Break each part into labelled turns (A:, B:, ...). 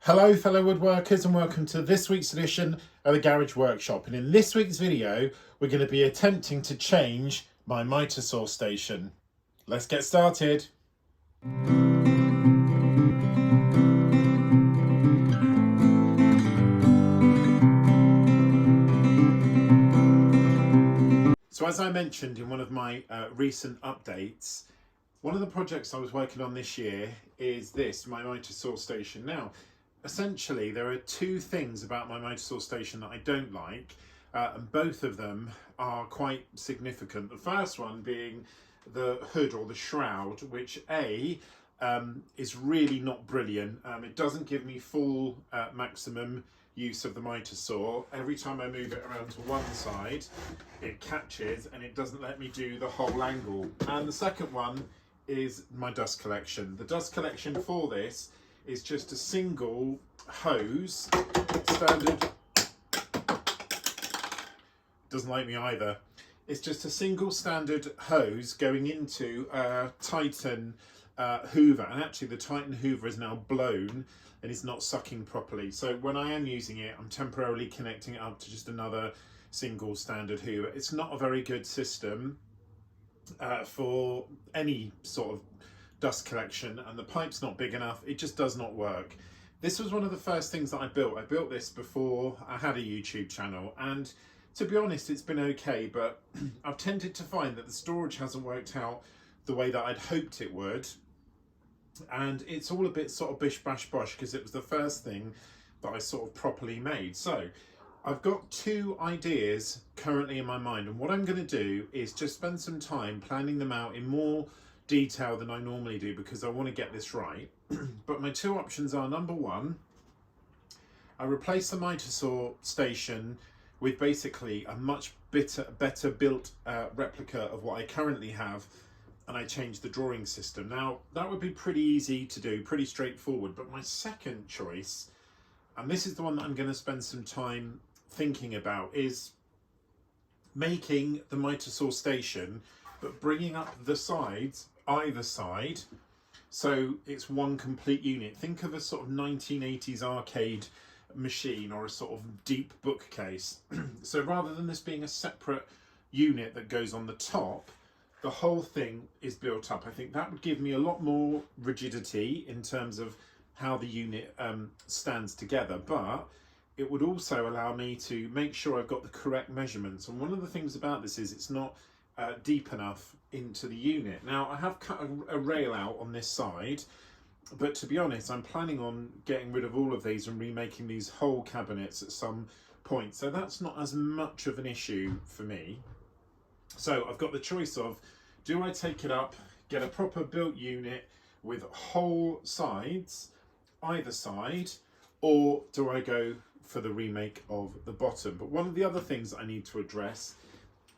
A: Hello fellow woodworkers and welcome to this week's edition of the Garage Workshop, and in this week's video we're going to be attempting to change my miter saw station. Let's get started. So as I mentioned in one of my recent updates, one of the projects I was working on this year is this, my miter saw station. Now, essentially, there are two things about my miter saw station that I don't like, and both of them are quite significant. The first one being the hood or the shroud, which is really not brilliant. It doesn't give me full maximum use of the miter saw. Every time I move it around to one side, it catches and it doesn't let me do the whole angle. And the second one is my dust collection. The dust collection for this is just a single hose, standard, doesn't like me either. It's just a single standard hose going into a Titan Hoover, and actually the Titan Hoover is now blown and is not sucking properly. So when I am using it, I'm temporarily connecting it up to just another single standard Hoover. It's not a very good system for any sort of dust collection, and the pipe's not big enough. It just does not work. This was one of the first things that I built. I built this before I had a YouTube channel, and to be honest, it's been okay, but I've tended to find that the storage hasn't worked out the way that I'd hoped it would, and it's all a bit sort of bish bash bosh because it was the first thing that I sort of properly made. So I've got two ideas currently in my mind, and what I'm going to do is just spend some time planning them out in more detail than I normally do because I want to get this right. But my two options are, number one, I replace the miter saw station with basically a much better built replica of what I currently have, and I change the drawing system. Now that would be pretty easy to do, pretty straightforward, but my second choice, and this is the one that I'm going to spend some time thinking about, is making the miter saw station but bringing up the sides, either side, so it's one complete unit. Think of a sort of 1980s arcade machine or a sort of deep bookcase. So rather than this being a separate unit that goes on the top, the whole thing is built up. I think that would give me a lot more rigidity in terms of how the unit stands together, but it would also allow me to make sure I've got the correct measurements. And one of the things about this is it's not deep enough into the unit. Now I have cut a rail out on this side, but to be honest, I'm planning on getting rid of all of these and remaking these whole cabinets at some point, so that's not as much of an issue for me. So I've got the choice of, do I take it up, get a proper built unit with whole sides either side, or do I go for the remake of the bottom? But one of the other things that I need to address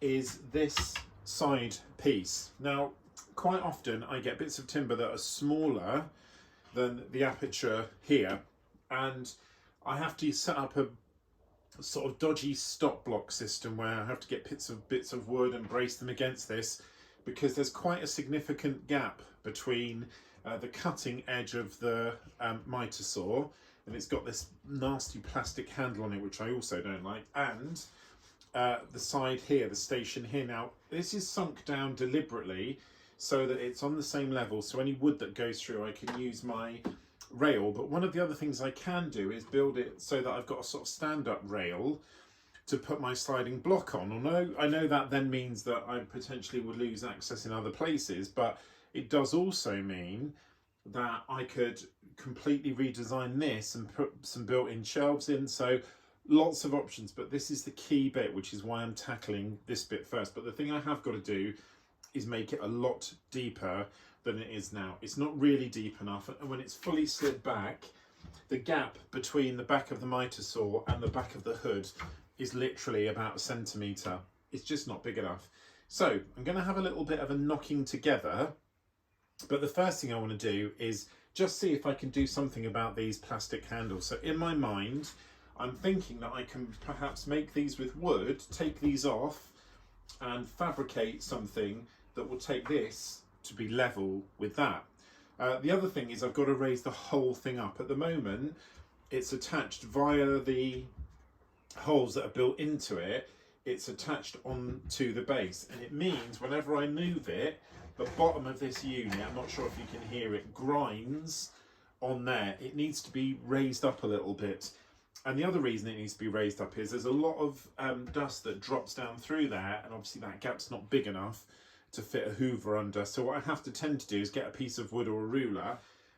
A: is this side piece. Now, quite often I get bits of timber that are smaller than the aperture here, and I have to set up a sort of dodgy stop block system where I have to get bits of wood and brace them against this, because there's quite a significant gap between the cutting edge of the miter saw, and it's got this nasty plastic handle on it, which I also don't like, and the side here, the station here. Now this is sunk down deliberately so that it's on the same level, so any wood that goes through I can use my rail. But one of the other things I can do is build it so that I've got a sort of stand-up rail to put my sliding block on. Although I know that then means that I potentially would lose access in other places, but it does also mean that I could completely redesign this and put some built-in shelves in. So lots of options, but this is the key bit, which is why I'm tackling this bit first. But the thing I have got to do is make it a lot deeper than it is now. It's not really deep enough, and when it's fully slid back, the gap between the back of the miter saw and the back of the hood is literally about 1 centimetre. It's just not big enough. So I'm going to have a little bit of a knocking together, but the first thing I want to do is just see if I can do something about these plastic handles. So in my mind, I'm thinking that I can perhaps make these with wood, take these off and fabricate something that will take this to be level with that. The other thing is I've got to raise the whole thing up. At the moment, it's attached via the holes that are built into it. It's attached onto the base, and it means whenever I move it, the bottom of this unit, I'm not sure if you can hear it, grinds on there. It needs to be raised up a little bit. And the other reason it needs to be raised up is there's a lot of dust that drops down through there, and obviously that gap's not big enough to fit a hoover under. So what I have to tend to do is get a piece of wood or a ruler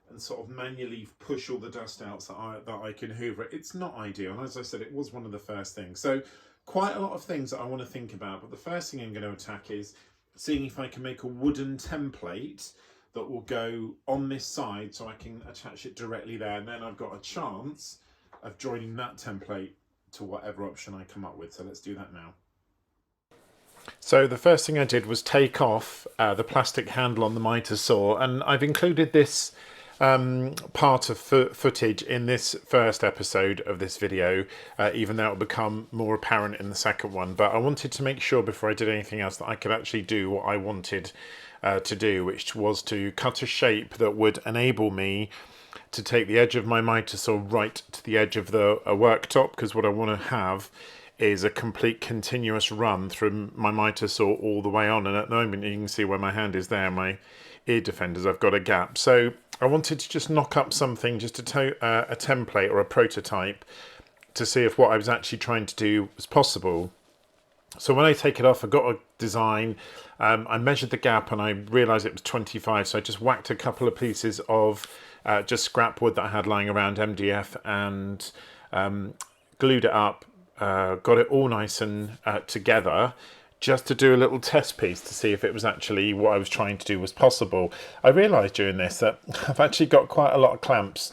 A: and sort of manually push all the dust out so that I can hoover it. It's not ideal, and as I said, it was one of the first things. So quite a lot of things that I want to think about, but the first thing I'm going to attack is seeing if I can make a wooden template that will go on this side so I can attach it directly there, and then I've got a chance of joining that template to whatever option I come up with. So let's do that now. So the first thing I did was take off the plastic handle on the mitre saw, and I've included this part of footage in this first episode of this video, even though it will become more apparent in the second one. But I wanted to make sure before I did anything else that I could actually do what I wanted to do, which was to cut a shape that would enable me to take the edge of my mitre saw right to the edge of the worktop, because what I want to have is a complete continuous run through my mitre saw all the way on. And at the moment you can see where my hand is there, my ear defenders, I've got a gap. So I wanted to just knock up something, just a template or a prototype, to see if what I was actually trying to do was possible. So when I take it off, I got a design, I measured the gap and I realised it was 25, so I just whacked a couple of pieces of just scrap wood that I had lying around, MDF, and glued it up, got it all nice and together, just to do a little test piece to see if it was actually what I was trying to do was possible. I realised during this that I've actually got quite a lot of clamps,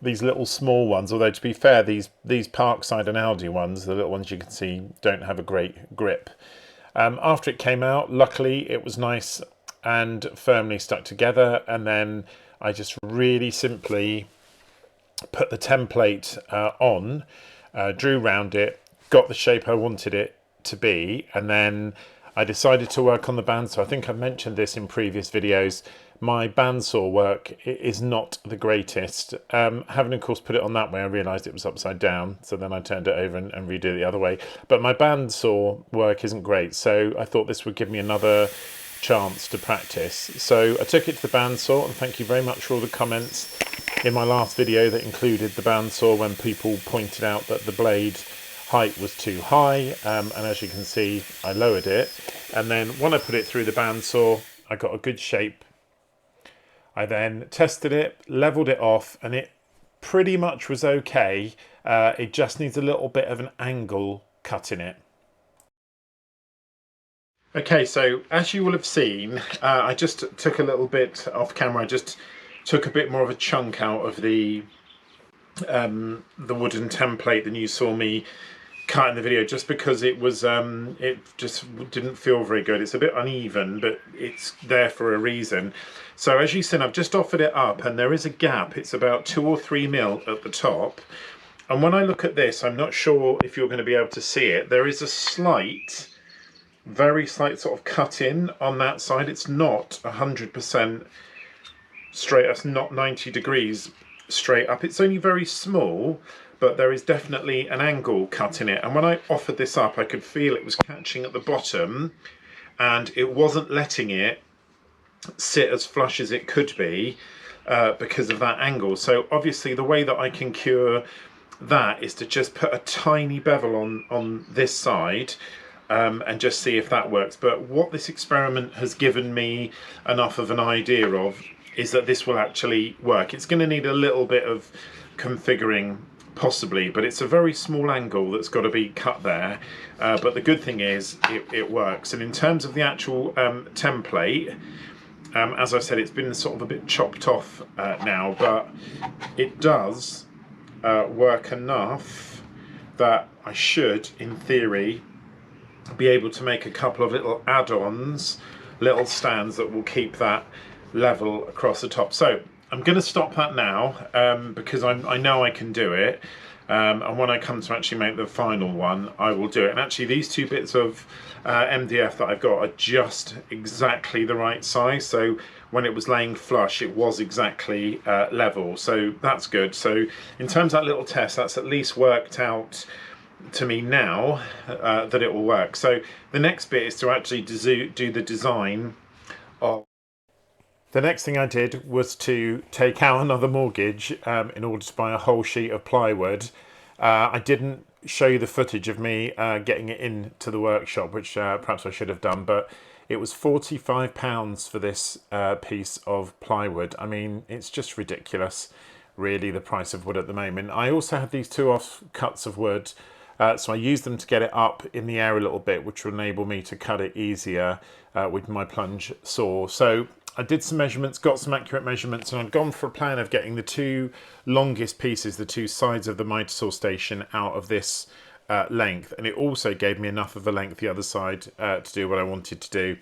A: these little small ones, although to be fair, these Parkside and Aldi ones, the little ones you can see, don't have a great grip. After it came out, luckily it was nice and firmly stuck together, and then I just really simply put the template on, drew round it, got the shape I wanted it to be, and then I decided to work on the bandsaw. I think I've mentioned this in previous videos. My bandsaw work is not the greatest. Having of course put it on that way, I realised it was upside down, so then I turned it over and redid it the other way. But my bandsaw work isn't great, so I thought this would give me another chance to practice. So I took it to the bandsaw, and thank you very much for all the comments in my last video that included the bandsaw when people pointed out that the blade height was too high, and as you can see I lowered it, and then when I put it through the bandsaw I got a good shape. I then tested it, leveled it off, and it pretty much was okay. It just needs a little bit of an angle cut in it. Okay, so as you will have seen, I just took a little bit off camera. I just took a bit more of a chunk out of the wooden template than you saw me cut in the video, just because it was it just didn't feel very good. It's a bit uneven, but it's there for a reason. So as you said, I've just offered it up, and there is a gap. It's about 2 or 3 mil at the top, and when I look at this, I'm not sure if you're going to be able to see it. There is a slight, very slight sort of cut in on that side. It's not 100% straight. It's not 90 degrees straight up. It's only very small, but there is definitely an angle cut in it. And when I offered this up, I could feel it was catching at the bottom, and it wasn't letting it sit as flush as it could be because of that angle. So obviously the way that I can cure that is to just put a tiny bevel on this side, and just see if that works. But what this experiment has given me enough of an idea of is that this will actually work. It's going to need a little bit of configuring possibly, but it's a very small angle that's got to be cut there, but the good thing is it works. And in terms of the actual template, as I said, it's been sort of a bit chopped off now, but it does work enough that I should, in theory, be able to make a couple of little add-ons, little stands that will keep that level across the top. So I'm going to stop that now because I know I can do it. and when I come to actually make the final one, I will do it. And actually these two bits of MDF that I've got are just exactly the right size, so when it was laying flush it was exactly level, so that's good. So in terms of that little test, that's at least worked out to me now that it will work. So the next bit is to actually do the design of... The next thing I did was to take out another mortgage in order to buy a whole sheet of plywood. I didn't show you the footage of me getting it into the workshop, which perhaps I should have done, but it was £45 for this piece of plywood. I mean, it's just ridiculous, really, the price of wood at the moment. I also had these 2 off cuts of wood, so I used them to get it up in the air a little bit, which will enable me to cut it easier with my plunge saw. So I did some measurements, got some accurate measurements, and I'd gone for a plan of getting the 2 longest pieces, the 2 sides of the miter saw station, out of this length, and it also gave me enough of a length the other side to do what I wanted to do.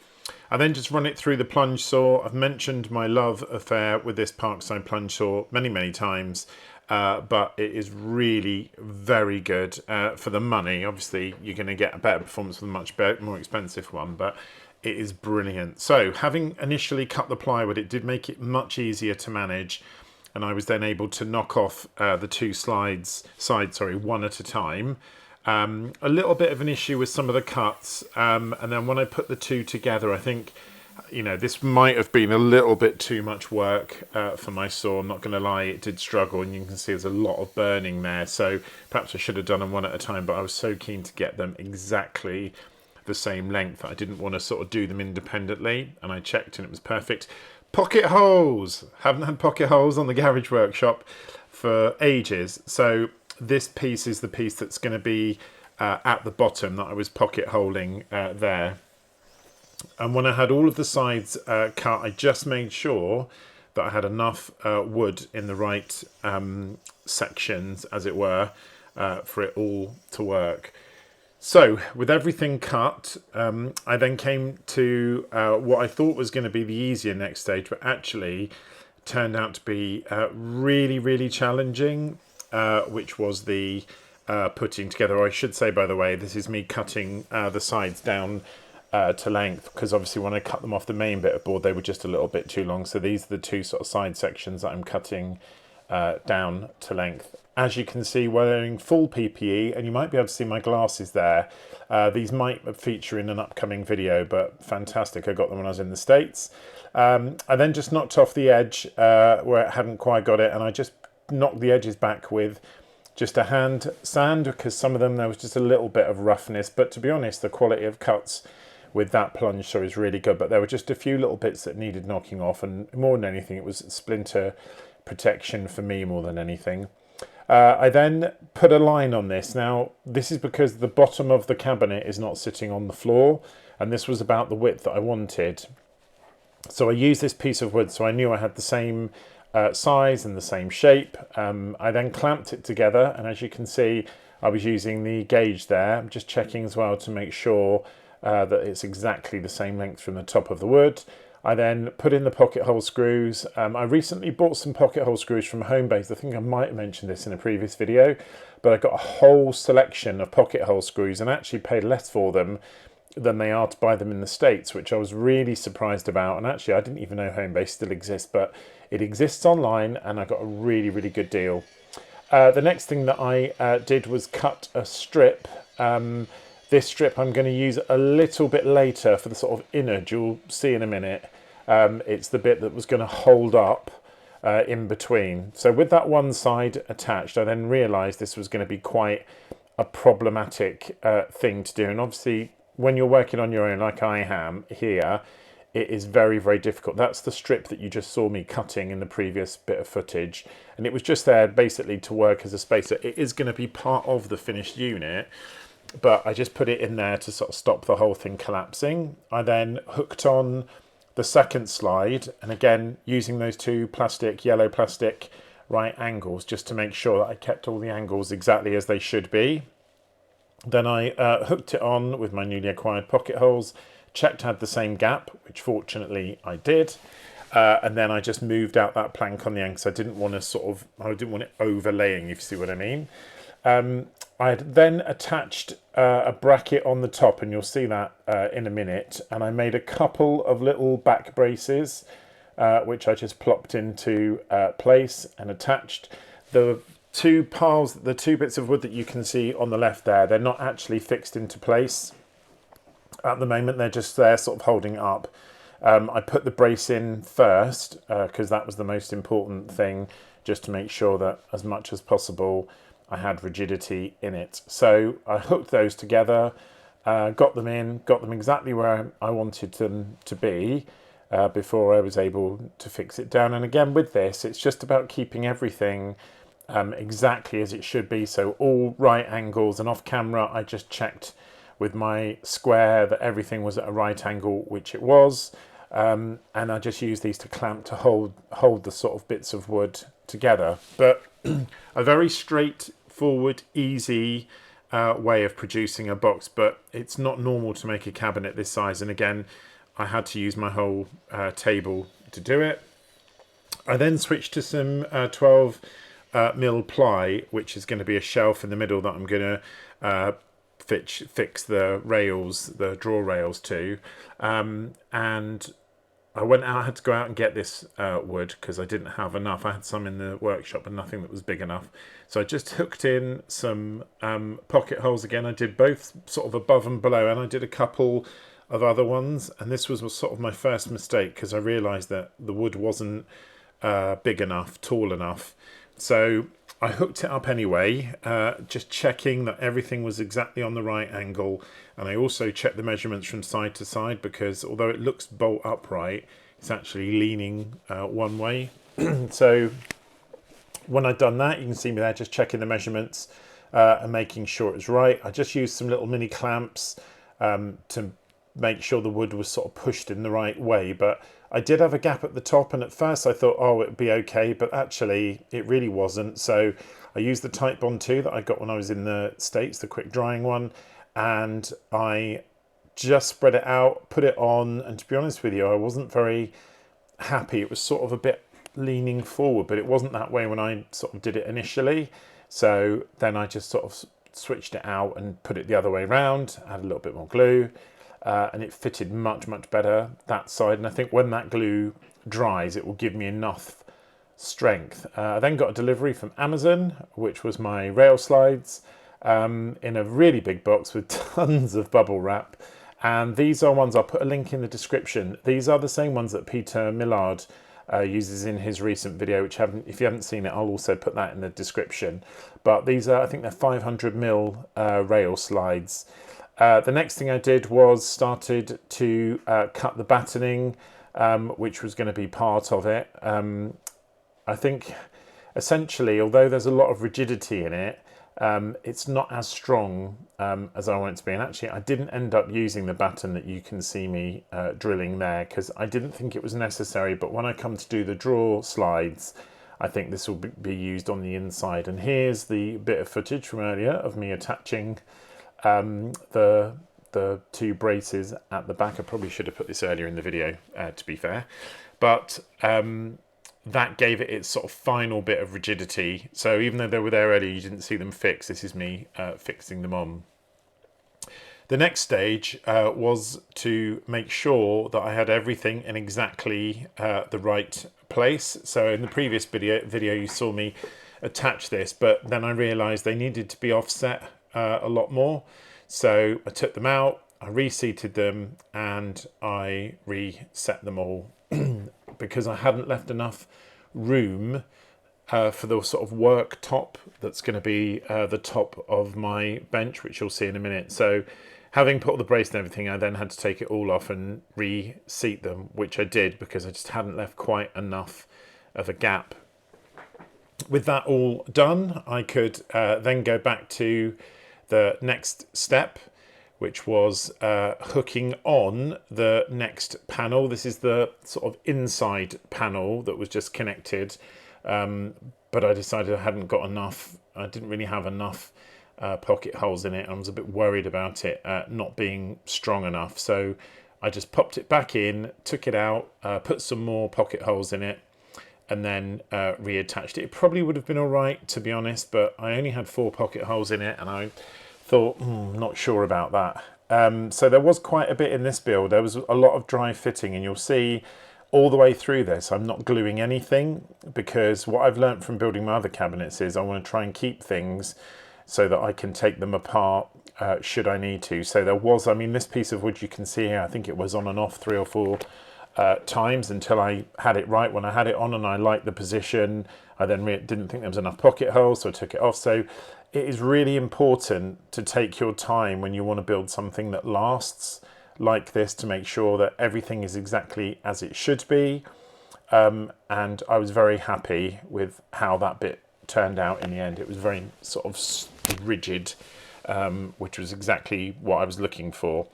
A: I then just run it through the plunge saw. I've mentioned my love affair with this Parkside plunge saw many times, but it is really very good for the money. Obviously you're going to get a better performance with a much more expensive one, but it is brilliant. So having initially cut the plywood, it did make it much easier to manage, and I was then able to knock off the 2 sides one at a time. A little bit of an issue with some of the cuts, and then when I put the 2 together, I think, you know, this might have been a little bit too much work for my saw. I'm not going to lie, it did struggle, and you can see there's a lot of burning there, so perhaps I should have done them one at a time, but I was so keen to get them exactly the same length that I didn't want to sort of do them independently, and I checked and it was perfect. Pocket holes! Haven't had pocket holes on the garage workshop for ages, so this piece is the piece that's going to be at the bottom that I was pocket holing there. And when I had all of the sides cut, I just made sure that I had enough wood in the right sections, as it were, for it all to work. So with everything cut, I then came to what I thought was going to be the easier next stage, but actually turned out to be really challenging, which was the putting together. Or I should say, by the way, this is me cutting the sides down to length, because obviously when I cut them off the main bit of board, they were just a little bit too long. So these are the 2 sort of side sections that I'm cutting down to length. As you can see, wearing full PPE, and you might be able to see my glasses there. These might feature in an upcoming video, but fantastic. I got them when I was in the States. I then just knocked off the edge where it hadn't quite got it, and I just knocked the edges back with just a hand sand, because some of them there was just a little bit of roughness, but to be honest, the quality of cuts with that plunge saw is really good, but there were just a few little bits that needed knocking off, and more than anything it was splinter protection for me more than anything. I then put a line on this. Now this is because the bottom of the cabinet is not sitting on the floor, and this was about the width that I wanted, so I used this piece of wood so I knew I had the same size and the same shape. I then clamped it together, and as you can see I was using the gauge there. I'm just checking as well to make sure that it's exactly the same length from the top of the wood. I then put in the pocket hole screws. I recently bought some pocket hole screws from Homebase. I think I might have mentioned this in a previous video, but I got a whole selection of pocket hole screws and actually paid less for them than they are to buy them in the States, which I was really surprised about. And actually I didn't even know Homebase still exists, but it exists online, and I got a really good deal. The next thing that I did was cut a strip. This strip I'm going to use a little bit later for the sort of innard, you'll see in a minute. It's the bit that was going to hold up in between. So with that one side attached, I then realised this was going to be quite a problematic thing to do. And obviously when you're working on your own like I am here, it is very difficult. That's the strip that you just saw me cutting in the previous bit of footage, and it was just there basically to work as a spacer. It is going to be part of the finished unit, but I just put it in there to sort of stop the whole thing collapsing. I then hooked on the second slide, and again using those 2 yellow plastic right angles just to make sure that I kept all the angles exactly as they should be. Then I hooked it on with my newly acquired pocket holes, checked I had the same gap, which fortunately I did, and then I just moved out that plank on the end because I didn't want to I didn't want it overlaying, if you see what I mean. I had then attached a bracket on the top, and you'll see that in a minute. And I made a couple of little back braces, which I just plopped into place and attached. The two piles, the two bits of wood that you can see on the left there, they're not actually fixed into place at the moment. They're just there sort of holding it up. I put the brace in first because that was the most important thing, just to make sure that as much as possible I had rigidity in it. So I hooked those together, got them in, got them exactly where I wanted them to be before I was able to fix it down. And again, with this, it's just about keeping everything exactly as it should be. So all right angles, and off camera, I just checked with my square that everything was at a right angle, which it was. And I just used these to clamp to hold the sort of bits of wood together. But a very straightforward, easy way of producing a box, but it's not normal to make a cabinet this size. And again, I had to use my whole table to do it. I then switched to some 12 mil ply, which is going to be a shelf in the middle that I'm going to fix the rails, the drawer rails to. And I went out, I had to go out and get this wood because I didn't have enough. I had some in the workshop but nothing that was big enough. So I just hooked in some pocket holes again. I did both sort of above and below, and I did a couple of other ones. And this was sort of my first mistake because I realised that the wood wasn't big enough, tall enough. So I hooked it up anyway, just checking that everything was exactly on the right angle. And I also checked the measurements from side to side because although it looks bolt upright, it's actually leaning one way. So when I'd done that, you can see me there just checking the measurements and making sure it was right. I just used some little mini clamps to make sure the wood was sort of pushed in the right way. But I did have a gap at the top, and at first I thought, oh, it'd be okay, but actually it really wasn't. So I used the Type Bond 2 that I got when I was in the States, the quick drying one, and I just spread it out, put it on, and to be honest with you, I wasn't very happy. It was sort of a bit leaning forward, but it wasn't that way when I sort of did it initially. So then I just sort of switched it out and put it the other way around, add a little bit more glue, and it fitted much better that side. And I think when that glue dries, it will give me enough strength. I then got a delivery from Amazon, which was my rail slides in a really big box with tons of bubble wrap. And these are ones, I'll put a link in the description. These are the same ones that Peter Millard uses in his recent video, which if you haven't seen it, I'll also put that in the description. But these are, I think they're 500 mil rail slides. The next thing I did was started to cut the battening, which was going to be part of it. I think essentially, although there's a lot of rigidity in it, it's not as strong as I want it to be. And actually, I didn't end up using the batten that you can see me drilling there because I didn't think it was necessary. But when I come to do the drawer slides, I think this will be used on the inside. And here's the bit of footage from earlier of me attaching the two braces at the back. I probably should have put this earlier in the video, to be fair. But that gave it its sort of final bit of rigidity. So even though they were there earlier, you didn't see them fixed. This is me fixing them on. The next stage was to make sure that I had everything in exactly the right place. So in the previous video you saw me attach this, but then I realized they needed to be offset a lot more. So I took them out, I reseated them, and I reset them all because I hadn't left enough room for the sort of work top that's going to be the top of my bench, which you'll see in a minute. So having put all the brace and everything, I then had to take it all off and reseat them, which I did because I just hadn't left quite enough of a gap. With that all done, I could then go back to the next step, which was hooking on the next panel. This is the sort of inside panel that was just connected, but I decided I hadn't got enough. I didn't really have enough pocket holes in it. I was a bit worried about it not being strong enough. So I just popped it back in, took it out, put some more pocket holes in it,
B: and then reattached it. It probably would have been all right, to be honest, but I only had 4 pocket holes in it, and I thought, not sure about that. So there was quite a bit in this build. There was a lot of dry fitting, and you'll see all the way through this I'm not gluing anything, because what I've learned from building my other cabinets is I want to try and keep things so that I can take them apart should I need to. So there was, I mean, this piece of wood you can see here, I think it was on and off 3 or 4 times until I had it right. When I had it on and I liked the position, I then didn't think there was enough pocket holes, so I took it off. So it is really important to take your time when you want to build something that lasts like this, to make sure that everything is exactly as it should be. And I was very happy with how that bit turned out in the end. It was very sort of rigid, which was exactly what I was looking for.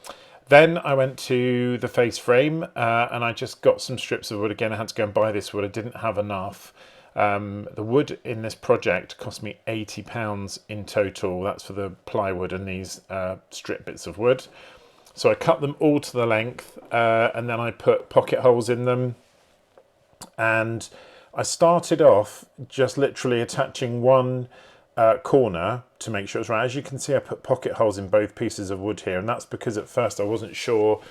B: Then I went to the face frame and I just got some strips of wood. Again, I had to go and buy this wood. I didn't have enough. The wood in this project cost me £80 in total. That's for the plywood and these strip bits of wood. So I cut them all to the length and then I put pocket holes in them. And I started off just literally attaching one corner to make sure it's right. As you can see, I put pocket holes in both pieces of wood here, and that's because at first I wasn't sure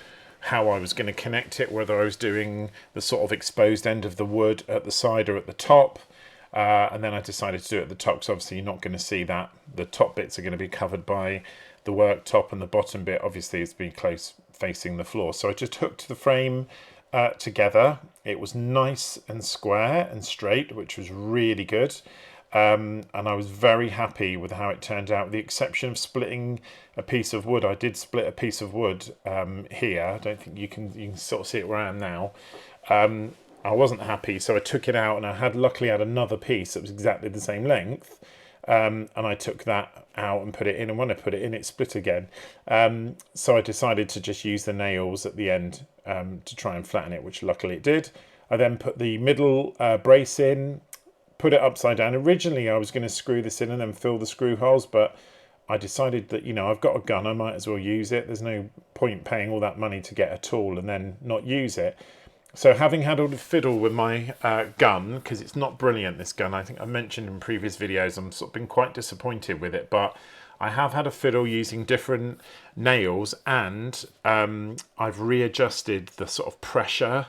B: how I was going to connect it, whether I was doing the sort of exposed end of the wood at the side or at the top. And then I decided to do it at the top, because obviously you're not going to see that. The top bits are going to be covered by the worktop, and the bottom bit obviously is being close facing the floor. So I just hooked the frame together. It was nice and square and straight, which was really good. And I was very happy with how it turned out, with the exception of splitting a piece of wood. I did split a piece of wood here. I don't think you can sort of see it where I am now. I wasn't happy, so I took it out, and I luckily had another piece that was exactly the same length. And I took that out and put it in, and when I put it in, it split again. So I decided to just use the nails at the end to try and flatten it, which luckily it did. I then put the middle brace in, put it upside down. Originally I was going to screw this in and then fill the screw holes, but I decided that, you know, I've got a gun, I might as well use it. There's no point paying all that money to get a tool and then not use it. So having had all the fiddle with my gun, because it's not brilliant, this gun, I think I mentioned in previous videos, I'm sort of been quite disappointed with it, but I have had a fiddle using different nails, and I've readjusted the sort of pressure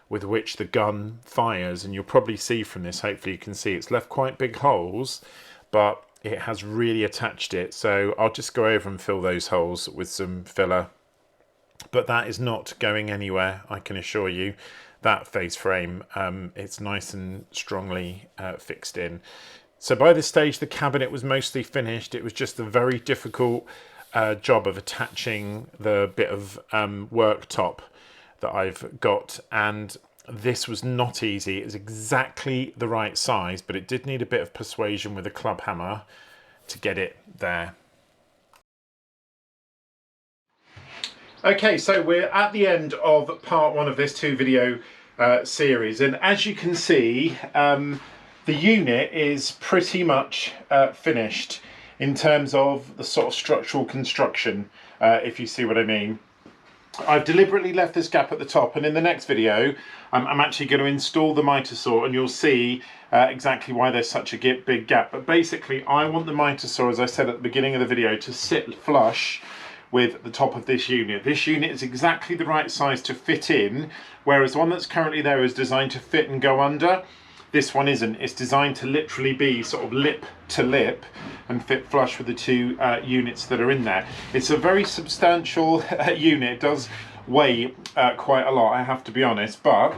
B: with which the gun fires, and you'll probably see from this, hopefully you can see, it's left quite big holes, but it has really attached it. So I'll just go over and fill those holes with some filler. But that is not going anywhere, I can assure you. That face frame, it's nice and strongly fixed in. So by this stage, the cabinet was mostly finished. It was just a very difficult job of attaching the bit of worktop that I've got. And this was not easy. It was exactly the right size, but it did need a bit of persuasion with a club hammer to get it there. Okay, so we're at the end of part 1 of this 2-video series, and as you can see, the unit is pretty much finished in terms of the sort of structural construction, if you see what I mean. I've deliberately left this gap at the top, and in the next video I'm actually going to install the miter saw, and you'll see exactly why there's such a big gap. But basically I want the miter saw, as I said at the beginning of the video, to sit flush with the top of this unit. This unit is exactly the right size to fit in, whereas the one that's currently there is designed to fit and go under. This one isn't. It's designed to literally be sort of lip to lip and fit flush with the 2 units that are in there. It's a very substantial unit. It does weigh quite a lot, I have to be honest, but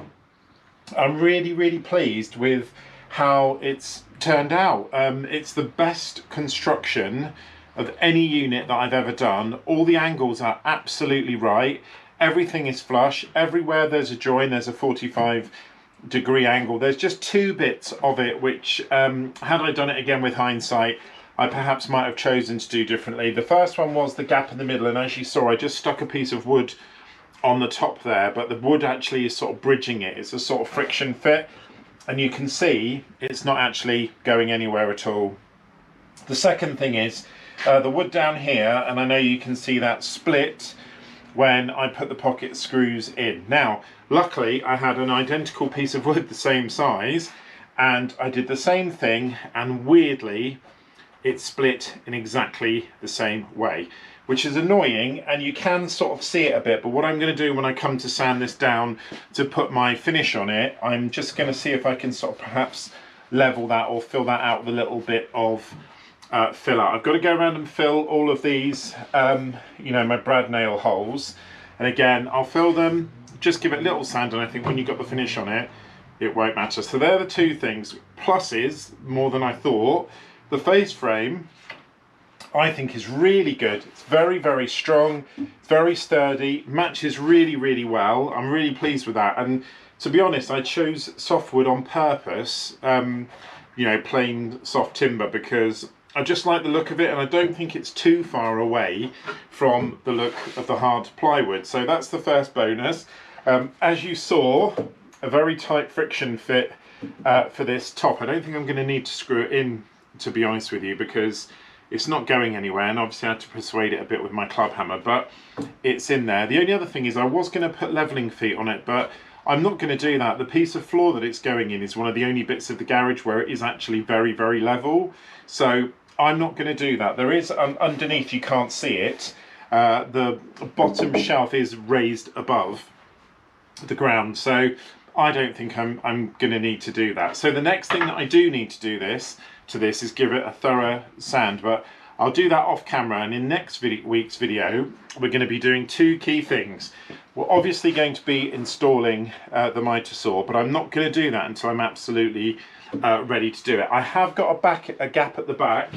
B: I'm really pleased with how it's turned out. It's the best construction of any unit that I've ever done. All the angles are absolutely right. Everything is flush. Everywhere there's a join, there's a 45-degree angle. There's just 2 bits of it which, had I done it again with hindsight, I perhaps might have chosen to do differently. The first one was the gap in the middle, and as you saw, I just stuck a piece of wood on the top there, but the wood actually is sort of bridging it. It's a sort of friction fit, and you can see it's not actually going anywhere at all. The second thing is the wood down here, and I know you can see that split when I put the pocket screws in. Now, luckily I had an identical piece of wood the same size,
A: and I did the same thing, and weirdly it split in exactly the same way, which is annoying, and you can sort of see it a bit. But what I'm going to do when I come to sand this down to put my finish on it, I'm just going to see if I can sort of perhaps level that or fill that out with a little bit of filler. I've got to go around and fill all of these, you know, my brad nail holes, and again I'll fill them, just give it a little sand, and I think when you've got the finish on it, it won't matter. So they're the two things. Pluses, more than I thought. The face frame, I think, is really good. It's very, very strong, it's very sturdy, matches really, really well. I'm really pleased with that. And to be honest, I chose softwood on purpose, you know, plain soft timber, because I just like the look of it, and I don't think it's too far away from the look of the hard plywood. So that's the first bonus. As you saw, a very tight friction fit for this top. I don't think I'm going to need to screw it in, to be honest with you, because it's not going anywhere, and obviously I had to persuade it a bit with my club hammer, but it's in there. The only other thing is I was going to put levelling feet on it, but I'm not going to do that. The piece of floor that it's going in is one of the only bits of the garage where it is actually very, very level, so I'm not going to do that. There is, underneath, you can't see it, the bottom shelf is raised above the ground, so I don't think I'm going to need to do that. So the next thing that I do need to do to this is give it a thorough sand, but I'll do that off camera. And in next week's video, we're going to be doing two key things. We're obviously going to be installing the miter saw, but I'm not going to do that until I'm absolutely ready to do it. I have got a gap at the back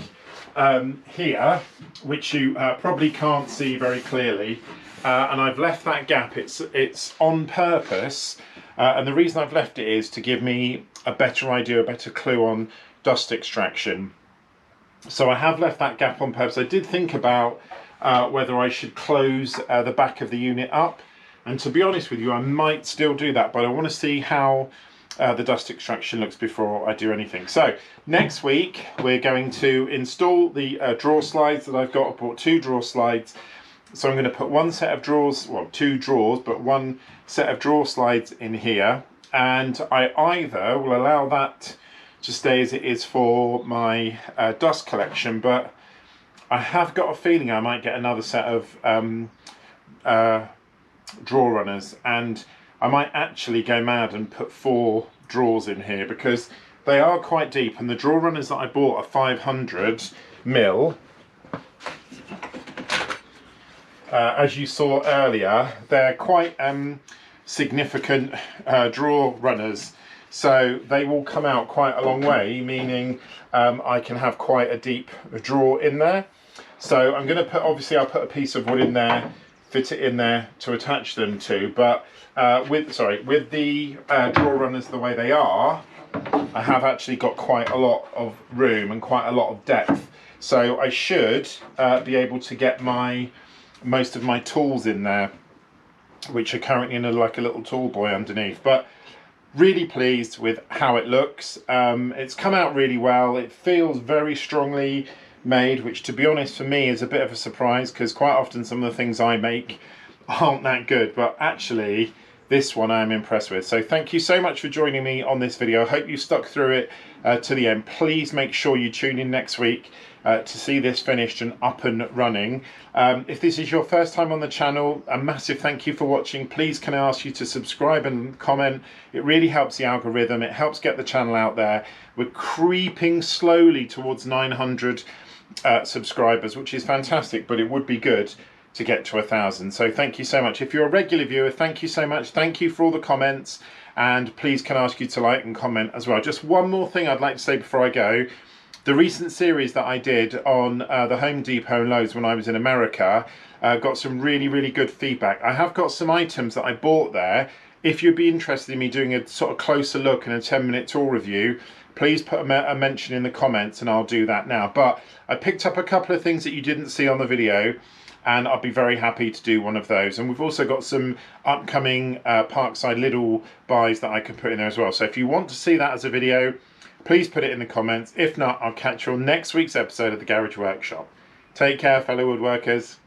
A: here, which you probably can't see very clearly, and I've left that gap. It's on purpose. And the reason I've left it is to give me a better idea, a better clue on dust extraction. So I have left that gap on purpose. I did think about whether I should close the back of the unit up. And to be honest with you, I might still do that, but I want to see how the dust extraction looks before I do anything. So next week, we're going to install the drawer slides that I've got. I bought 2 drawer slides. So I'm going to put one set of drawers, well, 2 drawers, but one set of drawer slides in here. And I either will allow that to stay as it is for my dust collection, but I have got a feeling I might get another set of drawer runners, and I might actually go mad and put 4 drawers in here, because they are quite deep, and the drawer runners that I bought are 500 mil. As you saw earlier, they're quite significant drawer runners, so they will come out quite a long way, meaning I can have quite a deep drawer in there. So I'm going to put, obviously I'll put a piece of wood in there, fit it in there to attach them to, but with the drawer runners the way they are, I have actually got quite a lot of room and quite a lot of depth, so I should be able to get most of my tools in there, which are currently in like a little tool boy underneath. But really pleased with how it looks. It's come out really well. It feels very strongly made, which to be honest for me is a bit of a surprise, because quite often some of the things I make aren't that good, but actually this one I'm impressed with. So thank you so much for joining me on this video. I hope you stuck through it to the end. Please make sure you tune in next week to see this finished and up and running. If this is your first time on the channel, a massive thank you for watching. Please can I ask you to subscribe and comment. It really helps the algorithm. It helps get the channel out there. We're creeping slowly towards 900 subscribers, which is fantastic, but it would be good to get to 1,000. So thank you so much. If you're a regular viewer, thank you so much. Thank you for all the comments, and please can I ask you to like and comment as well. Just one more thing I'd like to say before I go. The recent series that I did on the Home Depot and Lowe's when I was in America got some really, really good feedback. I have got some items that I bought there. If you'd be interested in me doing a sort of closer look and a 10-minute tour review, please put a mention in the comments and I'll do that now. But I picked up a couple of things that you didn't see on the video, and I'll be very happy to do one of those. And we've also got some upcoming Parkside Lidl buys that I can put in there as well. So if you want to see that as a video, please put it in the comments. If not, I'll catch you on next week's episode of the Garage Workshop. Take care, fellow woodworkers.